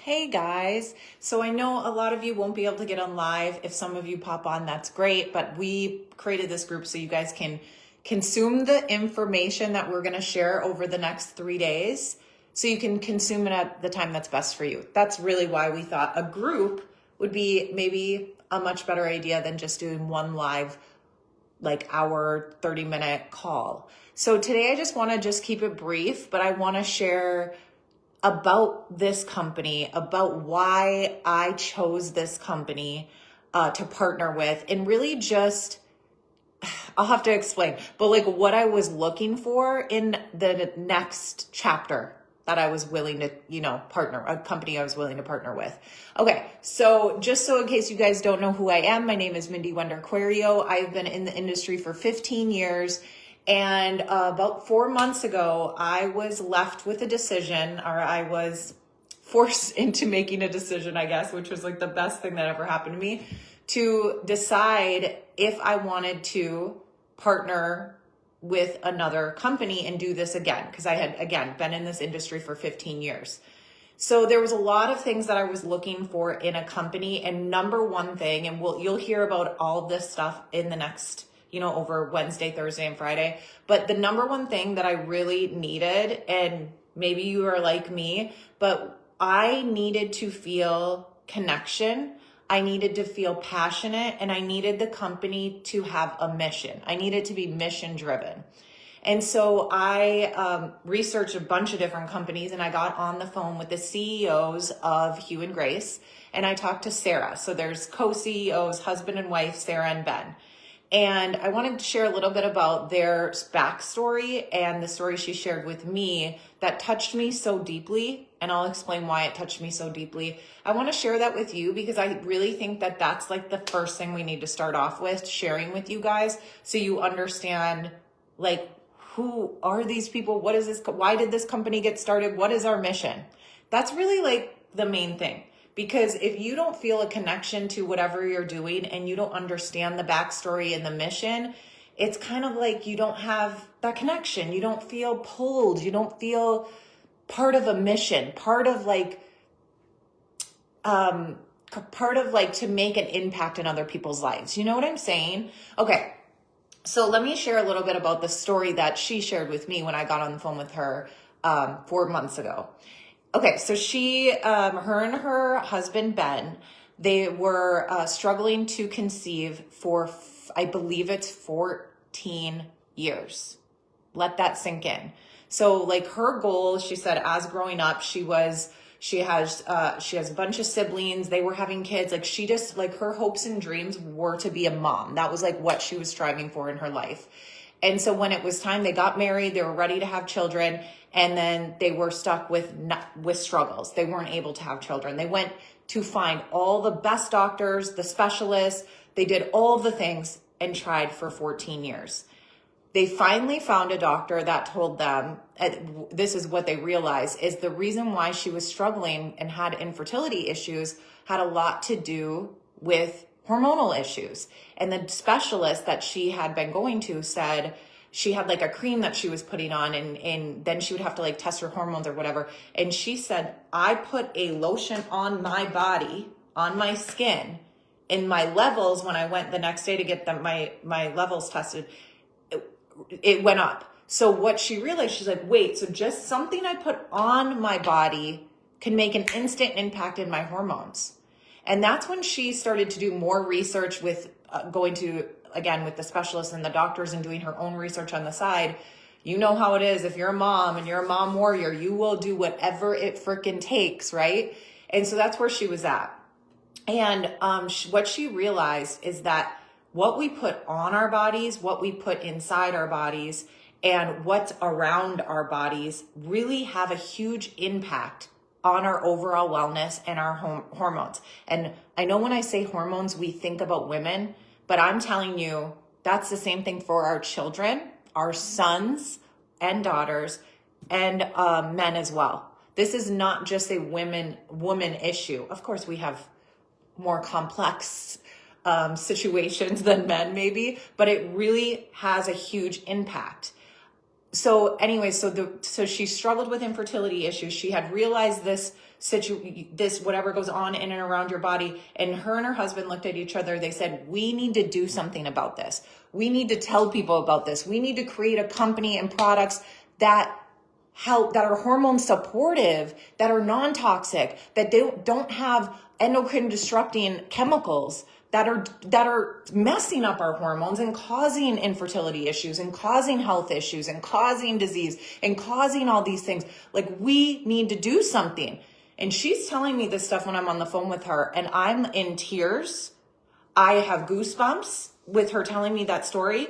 Hey guys. So I know a lot of you won't be able to get on live. If some of you pop on, that's great. But we created this group so you guys can consume the information that we're going to share over the next 3 days. So you can consume it at the time that's best for you. That's really why we thought a group would be maybe a much better idea than just doing one live, like hour, 30-minute call. So today I just want to just keep it brief, but I want to share about this company, about why I chose this company to partner with, and really just, I'll have to explain, but like what I was looking for in the next chapter that I was willing to, partner, a company I was willing to partner with. Okay, so just so in case you guys don't know who I am, my name is Mindy Wonder-Aquario. I've been in the industry for 15 years. And about 4 months ago, I was left with a decision, or I was forced into making a decision, I guess, which was like the best thing that ever happened to me, to decide if I wanted to partner with another company and do this again, because I had, again, been in this industry for 15 years. So there was a lot of things that I was looking for in a company, and number one thing, and you'll hear about all this stuff in the next over Wednesday, Thursday, and Friday. But the number one thing that I really needed, and maybe you are like me, but I needed to feel connection. I needed to feel passionate, and I needed the company to have a mission. I needed to be mission driven. And so I researched a bunch of different companies, and I got on the phone with the CEOs of Hugh and Grace, and I talked to Sarah. So there's co-CEOs, husband and wife, Sarah and Ben. And I wanted to share a little bit about their backstory and the story she shared with me that touched me so deeply. And I'll explain why it touched me so deeply. I want to share that with you because I really think that that's like the first thing we need to start off with, sharing with you guys, so you understand, like, who are these people? What is this? Why did this company get started? What is our mission? That's really like the main thing. Because if you don't feel a connection to whatever you're doing and you don't understand the backstory and the mission, it's kind of like you don't have that connection. You don't feel pulled. You don't feel part of a mission, part of like to make an impact in other people's lives. You know what I'm saying? Okay. So let me share a little bit about the story that she shared with me when I got on the phone with her 4 months ago. Okay, so her and her husband, Ben, they were struggling to conceive for, I believe it's 14 years. Let that sink in. So like her goal, she said, as growing up, she has a bunch of siblings. They were having kids. Like she just, like her hopes and dreams were to be a mom. That was like what she was striving for in her life. And so when it was time, they got married, they were ready to have children, and then they were stuck with struggles. They weren't able to have children. They went to find all the best doctors, the specialists. They did all of the things and tried for 14 years. They finally found a doctor that told them, this is what they realized, is the reason why she was struggling and had infertility issues had a lot to do with hormonal issues. And the specialist that she had been going to said she had like a cream that she was putting on, and then she would have to like test her hormones or whatever. And she said, I put a lotion on my body, on my skin, and my levels, when I went the next day to get my levels tested, it went up. So what she realized, she's like, wait, so just something I put on my body can make an instant impact in my hormones. And that's when she started to do more research with going to, again, with the specialists and the doctors and doing her own research on the side. You know how it is. If you're a mom and you're a mom warrior, you will do whatever it freaking takes, right? And so that's where she was at. And what she realized is that what we put on our bodies, what we put inside our bodies, and what's around our bodies really have a huge impact on our overall wellness and our hormones. And I know when I say hormones, we think about women, but I'm telling you, that's the same thing for our children, our sons and daughters, and men as well. This is not just a woman issue. Of course, we have more complex situations than men maybe, but it really has a huge impact. so anyway, so she struggled with infertility issues. She had realized this whatever goes on in and around your body, and her husband looked at each other. They said, we need to do something about this. We need to tell people about this. We need to create a company and products that help, that are hormone supportive, that are non-toxic, that don't have endocrine disrupting chemicals that are messing up our hormones and causing infertility issues and causing health issues and causing disease and causing all these things. Like, we need to do something. And she's telling me this stuff when I'm on the phone with her, and I'm in tears. I have goosebumps with her telling me that story.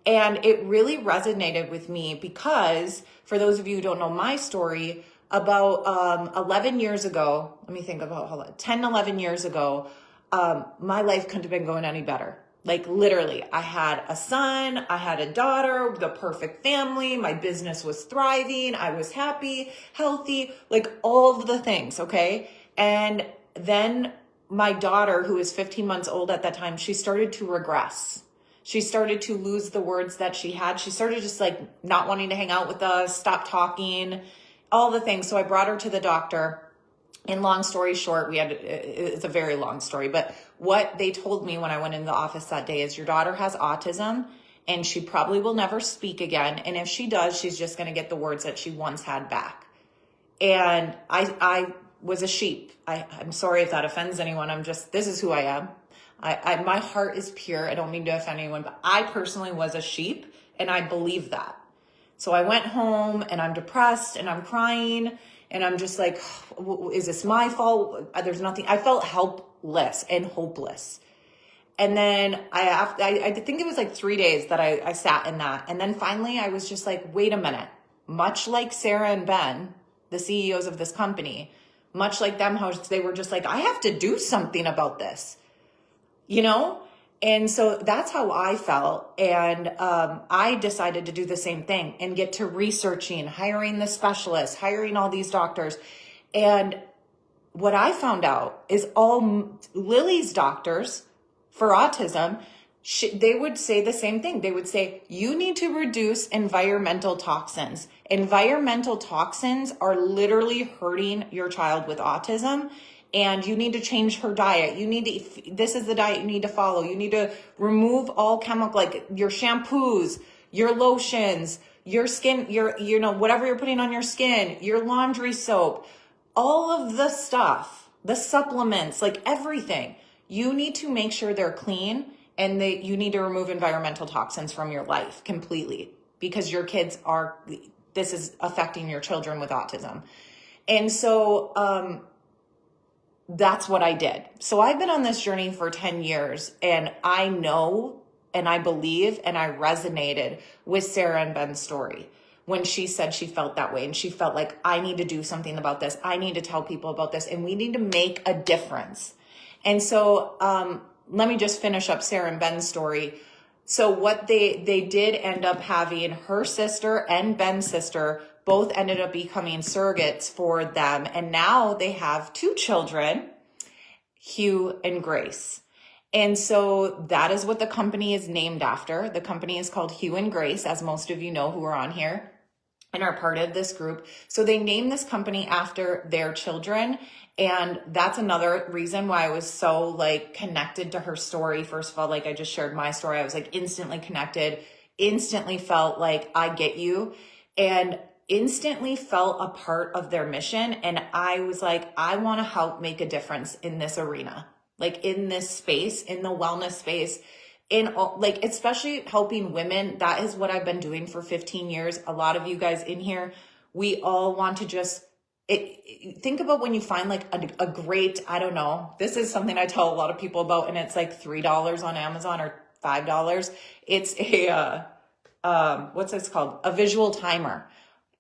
And it really resonated with me because, for those of you who don't know my story, about 11 years ago, let me think about 10, 11 years ago, my life couldn't have been going any better. Like, literally, I had a son, I had a daughter, the perfect family, my business was thriving, I was happy, healthy, like all of the things, okay? And then my daughter, who was 15 months old at that time, she started to regress. She started to lose the words that she had. She started just like not wanting to hang out with us, stop talking, all the things. So I brought her to the doctor. And long story short, it's a very long story, but what they told me when I went in the office that day is, your daughter has autism and she probably will never speak again. And if she does, she's just going to get the words that she once had back. And I was a sheep. I'm sorry if that offends anyone. This is who I am. My heart is pure. I don't mean to offend anyone, but I personally was a sheep, and I believe that. So I went home and I'm depressed and I'm crying. And I'm just like, is this my fault? There's nothing. I felt helpless and hopeless. And then I think it was like 3 days that I sat in that. And then finally I was just like, wait a minute. Much like Sarah and Ben, the CEOs of this company, much like them, how they were just like, I have to do something about this, you know? And so that's how I felt. And I decided to do the same thing and get to researching, hiring the specialists, hiring all these doctors. And what I found out is all Lily's doctors for autism, they would say the same thing. They would say, you need to reduce environmental toxins. Environmental toxins are literally hurting your child with autism. And you need to change her diet. This is the diet you need to follow. You need to remove all chemical, like your shampoos, your lotions, your skin, whatever you're putting on your skin, your laundry soap, all of the stuff, the supplements, like everything. You need to make sure they're clean, and you need to remove environmental toxins from your life completely, because this is affecting your children with autism. And so, that's what I did. So I've been on this journey for 10 years, and I know, and I believe, and I resonated with Sarah and Ben's story when she said she felt that way. And she felt like, I need to do something about this. I need to tell people about this, and we need to make a difference. And so, let me just finish up Sarah and Ben's story. So what they did end up having, her sister and Ben's sister both ended up becoming surrogates for them. And now they have 2 children, Hugh and Grace. And so that is what the company is named after. The company is called Hugh and Grace, as most of you know who are on here and are part of this group. So they named this company after their children. And that's another reason why I was so connected to her story. First of all, I just shared my story. I was instantly connected, instantly felt like I get you, and instantly felt a part of their mission. And I was like, I want to help make a difference in this arena, in this space, in the wellness space, especially helping women. That is what I've been doing for 15 years. A lot of you guys in here, we all want to just think about when you find a great, I don't know, this is something I tell a lot of people about, and it's $3 on Amazon or $5. It's what's this called? A visual timer.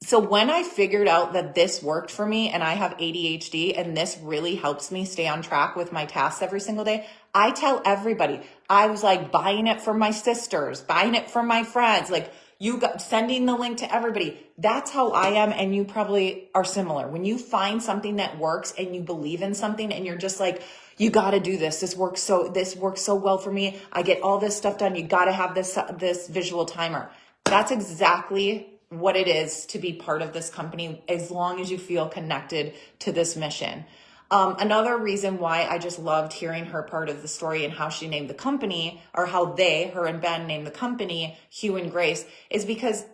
So when I figured out that this worked for me, and I have ADHD, and this really helps me stay on track with my tasks every single day, I tell everybody. I was buying it for my sisters, buying it for my friends, sending the link to everybody. That's how I am, and you probably are similar. When you find something that works and you believe in something, and you're just you got to do this. This works so well for me. I get all this stuff done. You got to have this visual timer. That's exactly what it is to be part of this company as long as you feel connected to this mission. Another reason why I just loved hearing her part of the story and how she named the company, or how her and Ben named the company Hugh and Grace, is because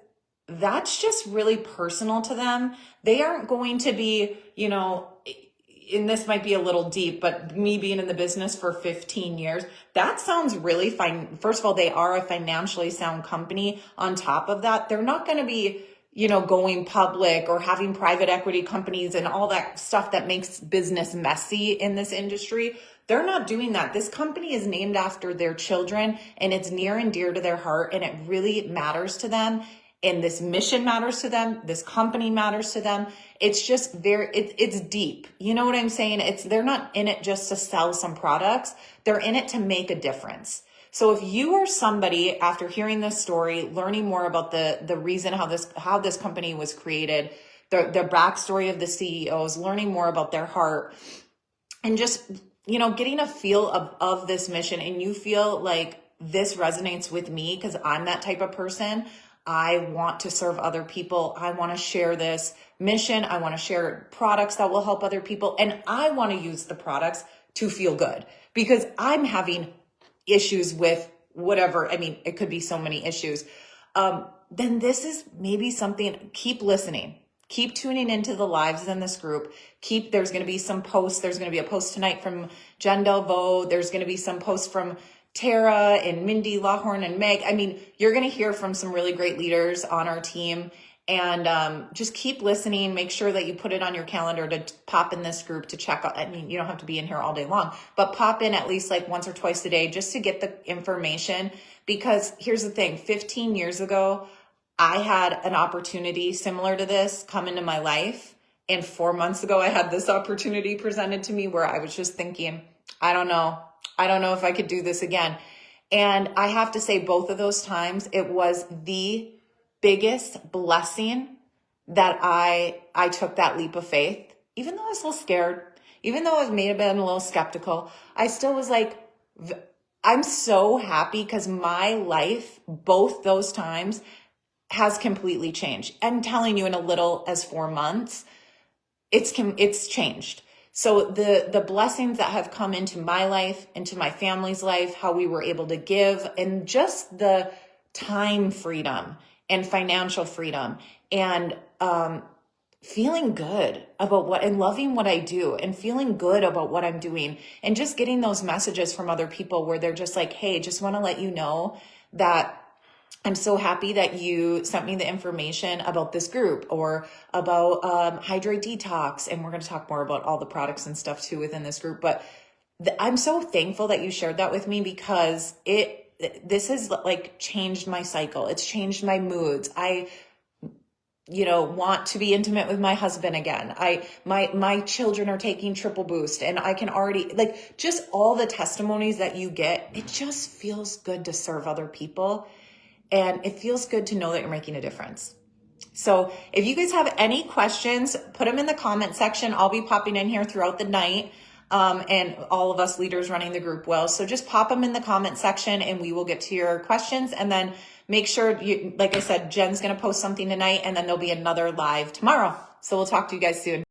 that's just really personal to them. They aren't going to be, and this might be a little deep, but me being in the business for 15 years, that sounds really fine. First of all, they are a financially sound company. On top of that, they're not going to be, going public or having private equity companies and all that stuff that makes business messy in this industry. They're not doing that. This company is named after their children, and it's near and dear to their heart, and it really matters to them. And this mission matters to them. This company matters to them. It's just it's deep. You know what I'm saying? They're not in it just to sell some products. They're in it to make a difference. So if you are somebody, after hearing this story, learning more about the reason how this company was created, the backstory of the CEOs, learning more about their heart, and just, getting a feel of this mission, and you feel like this resonates with me because I'm that type of person. I want to serve other people. I want to share this mission. I want to share products that will help other people. And I want to use the products to feel good because I'm having issues with whatever. I mean, it could be so many issues. Then this is maybe something. Keep listening. Keep tuning into the lives in this group. There's going to be some posts. There's going to be a post tonight from Jen Delvaux. There's going to be some posts from Tara and Mindy Lawhorn and Meg. I mean, you're going to hear from some really great leaders on our team, and just keep listening. Make sure that you put it on your calendar to pop in this group to check out. I mean, you don't have to be in here all day long, but pop in at least like once or twice a day just to get the information. Because here's the thing, 15 years ago, I had an opportunity similar to this come into my life. And 4 months ago, I had this opportunity presented to me where I was just thinking, I don't know if I could do this again. And I have to say, both of those times, it was the biggest blessing that I took that leap of faith. Even though I was a little scared, even though I may have been a little skeptical, I still was like, I'm so happy because my life, both those times, has completely changed. I'm telling you, in a little as 4 months, it's changed. So the blessings that have come into my life, into my family's life, how we were able to give, and just the time freedom and financial freedom, and feeling good about and loving what I do, and feeling good about what I'm doing, and just getting those messages from other people where they're just like, hey, just want to let you know that I'm so happy that you sent me the information about this group, or about Hydrate Detox. And we're going to talk more about all the products and stuff too within this group. But I'm so thankful that you shared that with me, because this has like changed my cycle. It's changed my moods. I want to be intimate with my husband again. My children are taking triple boost, and I can already, like, just all the testimonies that you get. It just feels good to serve other people. And it feels good to know that you're making a difference. So if you guys have any questions, put them in the comment section. I'll be popping in here throughout the night. And all of us leaders running the group will. So just pop them in the comment section and we will get to your questions. And then make sure like I said, Jen's going to post something tonight, and then there'll be another live tomorrow. So we'll talk to you guys soon.